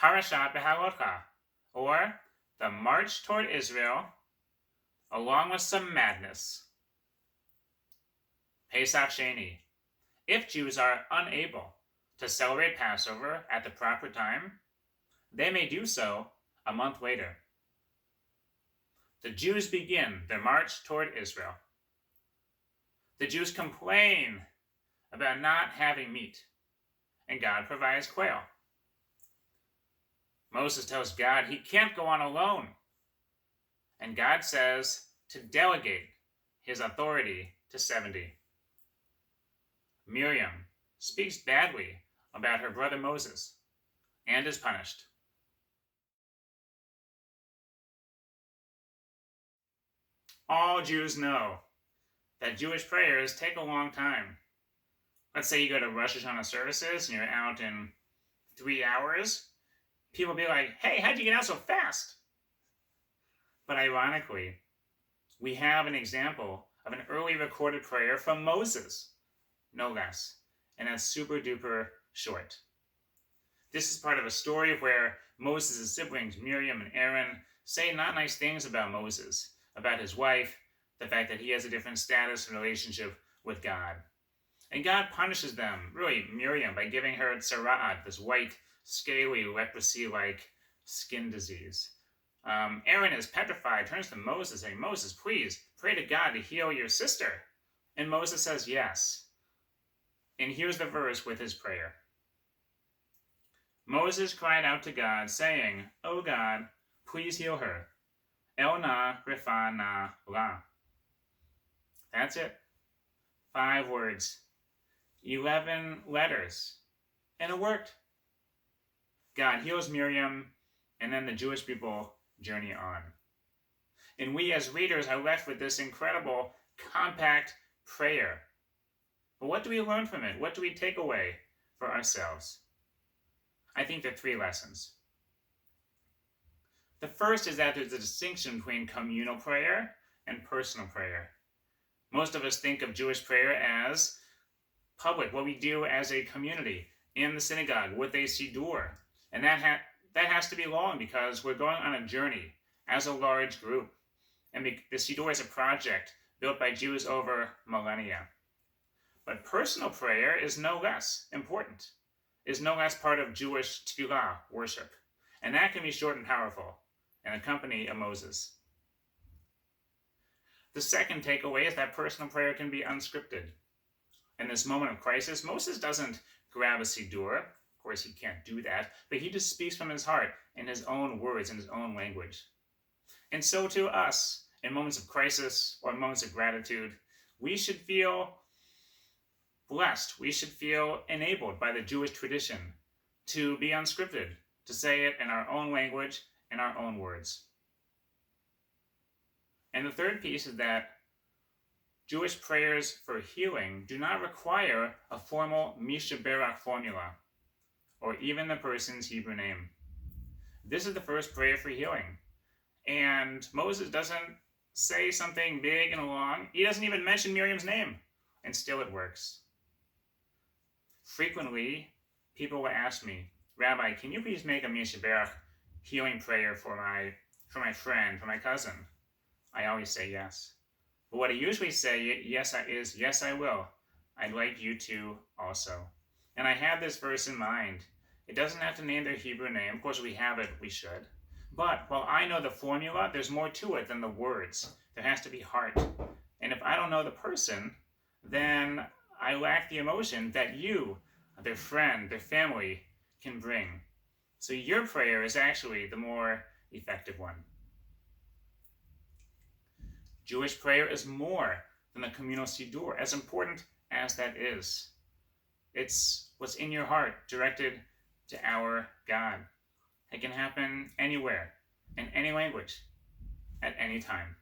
Parashat B'ha'alot'cha, or the March toward Israel, along with some madness. Pesach Sheni. If Jews are unable to celebrate Passover at the proper time, they may do so a month later. The Jews begin their march toward Israel. The Jews complain about not having meat, and God provides quail. Moses tells God he can't go on alone, and God says to delegate his authority to 70. Miriam speaks badly about her brother Moses and is punished. All Jews know that Jewish prayers take a long time. Let's say you go to Rosh Hashanah services and you're out in 3 hours. People will be like, hey, how'd you get out so fast? But ironically, we have an example of an early recorded prayer from Moses, no less, and that's super duper short. This is part of a story where Moses' siblings, Miriam and Aaron, say not nice things about Moses, about his wife, the fact that he has a different status and relationship with God. And God punishes them, really Miriam, by giving her tzara'at, this white, scaly, leprosy-like skin disease. Aaron is petrified, turns to Moses saying, Moses, please, pray to God to heal your sister. And Moses says yes. And here's the verse with his prayer. Moses cried out to God, saying, O God, please heal her. El na refa na la. That's it. 5 words. 11 letters. And it worked. God heals Miriam, and then the Jewish people journey on. And we as readers are left with this incredible, compact prayer. But what do we learn from it? What do we take away for ourselves? I think there are 3 lessons. The first is that there's a distinction between communal prayer and personal prayer. Most of us think of Jewish prayer as public, what we do as a community in the synagogue with a siddur. And that has to be long because we're going on a journey as a large group. And the siddur is a project built by Jews over millennia. But personal prayer is no less important, is no less part of Jewish tefillah, worship. And that can be short and powerful and accompany a Moses. The second takeaway is that personal prayer can be unscripted. In this moment of crisis, Moses doesn't grab a siddur. Of course, he can't do that, but he just speaks from his heart in his own words, in his own language. And so to us, in moments of crisis or moments of gratitude, we should feel blessed. We should feel enabled by the Jewish tradition to be unscripted, to say it in our own language, in our own words. And the third piece is that Jewish prayers for healing do not require a formal Mishaberach formula, or even the person's Hebrew name. This is the first prayer for healing. And Moses doesn't say something big and long. He doesn't even mention Miriam's name, and still it works. Frequently, people will ask me, Rabbi, can you please make a Mishaberach healing prayer for my friend, for my cousin? I always say yes. But what I usually say is, yes, I will. I'd like you to also. And I have this verse in mind. It doesn't have to name their Hebrew name. Of course, we have it, we should. But while I know the formula, there's more to it than the words. There has to be heart. And if I don't know the person, then I lack the emotion that you, their friend, their family, can bring. So your prayer is actually the more effective one. Jewish prayer is more than the communal siddur, as important as that is. It's what's in your heart, directed to our God. It can happen anywhere, in any language, at any time.